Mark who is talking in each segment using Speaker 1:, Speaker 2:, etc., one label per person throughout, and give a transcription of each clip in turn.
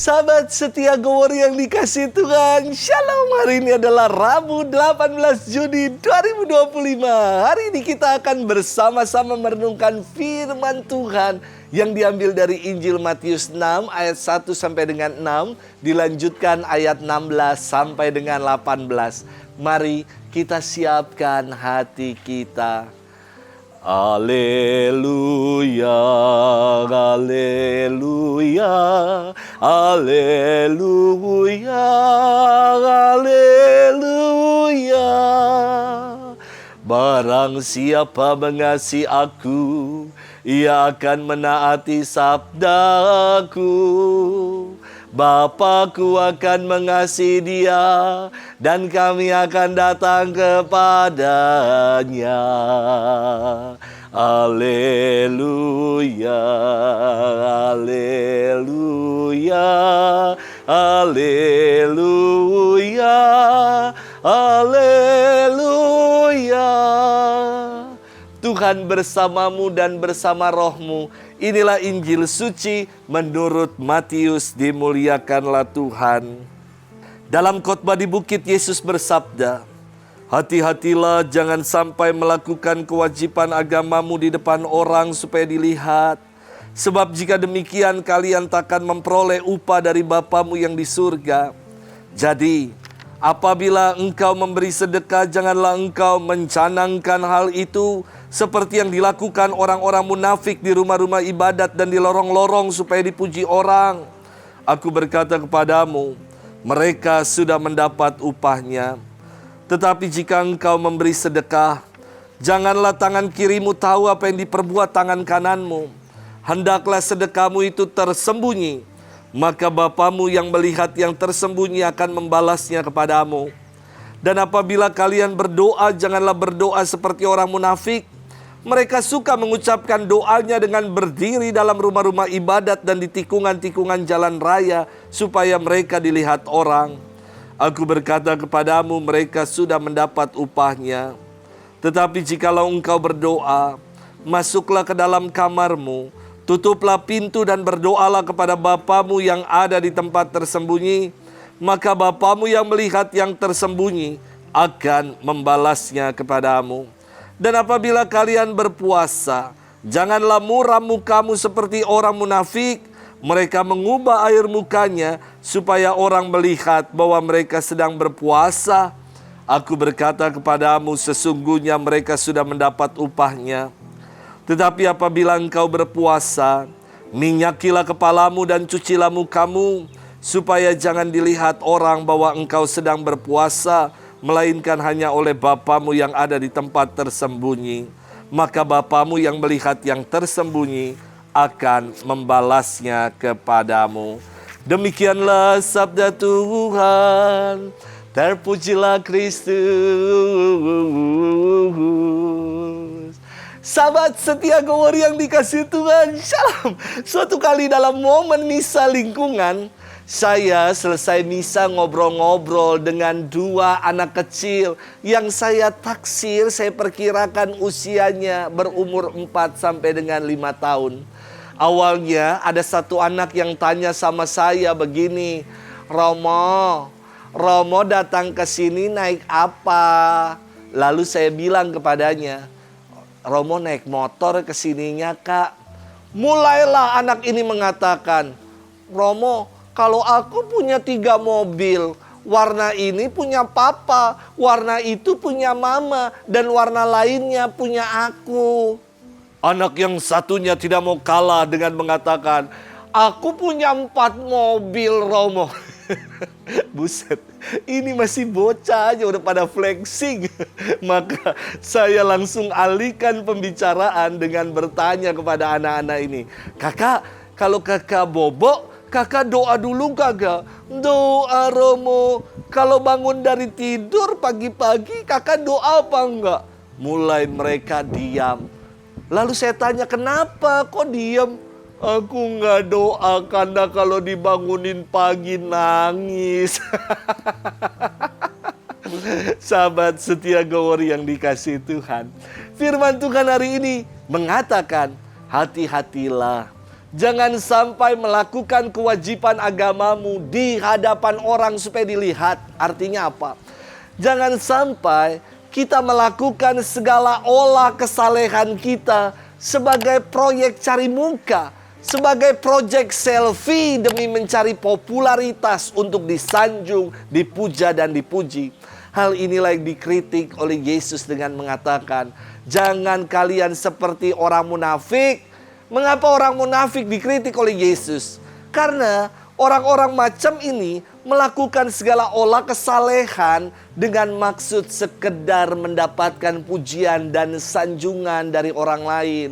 Speaker 1: Sahabat setia Gowor yang dikasih Tuhan, Shalom. Hari ini adalah Rabu 18 Juni 2025. Hari ini kita akan bersama-sama merenungkan firman Tuhan yang diambil dari Injil Matius 6 ayat 1 sampai dengan 6. Dilanjutkan ayat 16 sampai dengan 18. Mari kita siapkan hati kita. Haleluya, haleluya, haleluya, haleluya. Barang siapa mengasihi aku, ia akan menaati sabdaku. Bapakku akan mengasihi dia, dan kami akan datang kepadanya. Haleluya, haleluya, haleluya, haleluya. Tuhan bersamamu dan bersama rohmu. Inilah Injil suci menurut Matius. Dimuliakanlah Tuhan. Dalam khotbah di bukit, Yesus bersabda, hati-hatilah jangan sampai melakukan kewajiban agamamu di depan orang supaya dilihat. Sebab jika demikian kalian takkan memperoleh upah dari Bapamu yang di surga. Jadi, apabila engkau memberi sedekah, janganlah engkau mencanangkan hal itu seperti yang dilakukan orang-orang munafik di rumah-rumah ibadat dan di lorong-lorong supaya dipuji orang. Aku berkata kepadamu, mereka sudah mendapat upahnya. Tetapi jika engkau memberi sedekah, janganlah tangan kirimu tahu apa yang diperbuat tangan kananmu. Hendaklah sedekahmu itu tersembunyi, maka Bapamu yang melihat yang tersembunyi akan membalasnya kepadamu. Dan apabila kalian berdoa, janganlah berdoa seperti orang munafik. Mereka suka mengucapkan doanya dengan berdiri dalam rumah-rumah ibadat dan di tikungan-tikungan jalan raya supaya mereka dilihat orang. Aku berkata kepadamu, mereka sudah mendapat upahnya. Tetapi jikalau engkau berdoa, masuklah ke dalam kamarmu, tutuplah pintu dan berdoalah kepada Bapamu yang ada di tempat tersembunyi. Maka Bapamu yang melihat yang tersembunyi akan membalasnya kepadamu. Dan apabila kalian berpuasa, janganlah muram mukamu seperti orang munafik. Mereka mengubah air mukanya supaya orang melihat bahwa mereka sedang berpuasa. Aku berkata kepadamu, sesungguhnya mereka sudah mendapat upahnya. Tetapi apabila engkau berpuasa, minyakilah kepalamu dan cucilah mukamu, supaya jangan dilihat orang bahwa engkau sedang berpuasa, melainkan hanya oleh Bapamu yang ada di tempat tersembunyi. Maka Bapamu yang melihat yang tersembunyi akan membalasnya kepadamu. Demikianlah sabda Tuhan. Terpujilah Kristus. Sahabat setia Gowor yang dikasih Tuhan, Shalom. Suatu kali dalam momen misa lingkungan, saya selesai misa ngobrol-ngobrol dengan dua anak kecil yang saya taksir, saya perkirakan usianya berumur 4 sampai dengan 5 tahun. Awalnya ada satu anak yang tanya sama saya begini, Romo datang ke sini naik apa? Lalu saya bilang kepadanya, Romo naik motor ke sininya, Kak. Mulailah anak ini mengatakan, Romo, kalau aku punya 3 mobil, warna ini punya papa, warna itu punya mama, dan warna lainnya punya aku. Anak yang satunya tidak mau kalah dengan mengatakan, aku punya 4 mobil, Romo. Buset, ini masih bocah aja udah pada flexing. Maka saya langsung alihkan pembicaraan dengan bertanya kepada anak-anak ini. Kakak, kalau kakak bobok, kakak doa dulu kagak? Doa, Romo. Kalau bangun dari tidur pagi-pagi, kakak doa apa enggak? Mulai mereka diam. Lalu saya tanya, kenapa kok diam? Aku enggak doa karena kalau dibangunin pagi nangis. Sahabat setia Gowor yang dikasih Tuhan. Firman Tuhan hari ini mengatakan, hati-hatilah. Jangan sampai melakukan kewajiban agamamu di hadapan orang supaya dilihat. Artinya apa? Jangan sampai kita melakukan segala olah kesalehan kita sebagai proyek cari muka, sebagai proyek selfie demi mencari popularitas untuk disanjung, dipuja dan dipuji. Hal inilah yang dikritik oleh Yesus dengan mengatakan, jangan kalian seperti orang munafik. Mengapa orang munafik dikritik oleh Yesus? Karena orang-orang macam ini melakukan segala olah kesalehan dengan maksud sekedar mendapatkan pujian dan sanjungan dari orang lain.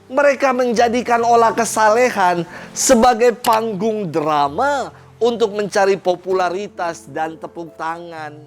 Speaker 1: Mereka menjadikan olah kesalehan sebagai panggung drama untuk mencari popularitas dan tepuk tangan.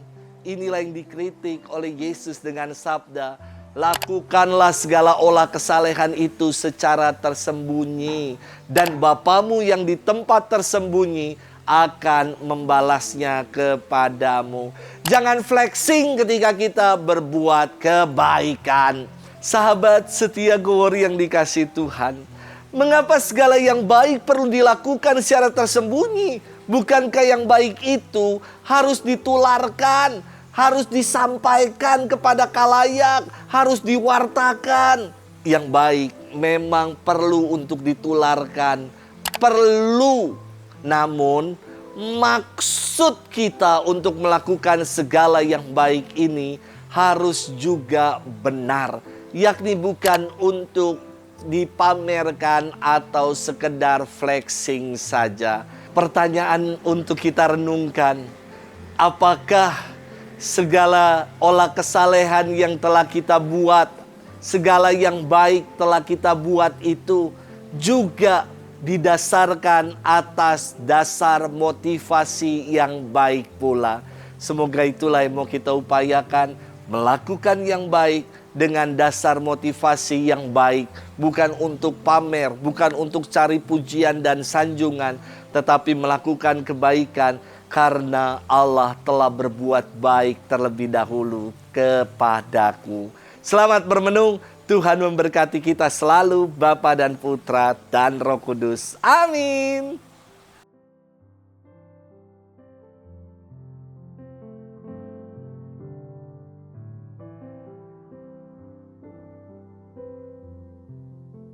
Speaker 1: Inilah yang dikritik oleh Yesus dengan sabda, lakukanlah segala olah kesalehan itu secara tersembunyi, dan Bapamu yang di tempat tersembunyi akan membalasnya kepadamu. Jangan flexing ketika kita berbuat kebaikan. Sahabat setia Glory yang dikasihi Tuhan, mengapa segala yang baik perlu dilakukan secara tersembunyi? Bukankah yang baik itu harus ditularkan, harus disampaikan kepada khalayak, harus diwartakan? Yang baik memang perlu untuk ditularkan, perlu. Namun maksud kita untuk melakukan segala yang baik ini harus juga benar, yakni bukan untuk dipamerkan atau sekedar flexing saja. Pertanyaan untuk kita renungkan, apakah segala olah kesalehan yang telah kita buat, segala yang baik telah kita buat itu juga didasarkan atas dasar motivasi yang baik pula? Semoga itulah yang mau kita upayakan, melakukan yang baik dengan dasar motivasi yang baik, bukan untuk pamer, bukan untuk cari pujian dan sanjungan, tetapi melakukan kebaikan karena Allah telah berbuat baik terlebih dahulu kepadaku. Selamat bermenung. Tuhan memberkati kita selalu, Bapa dan Putra dan Roh Kudus. Amin.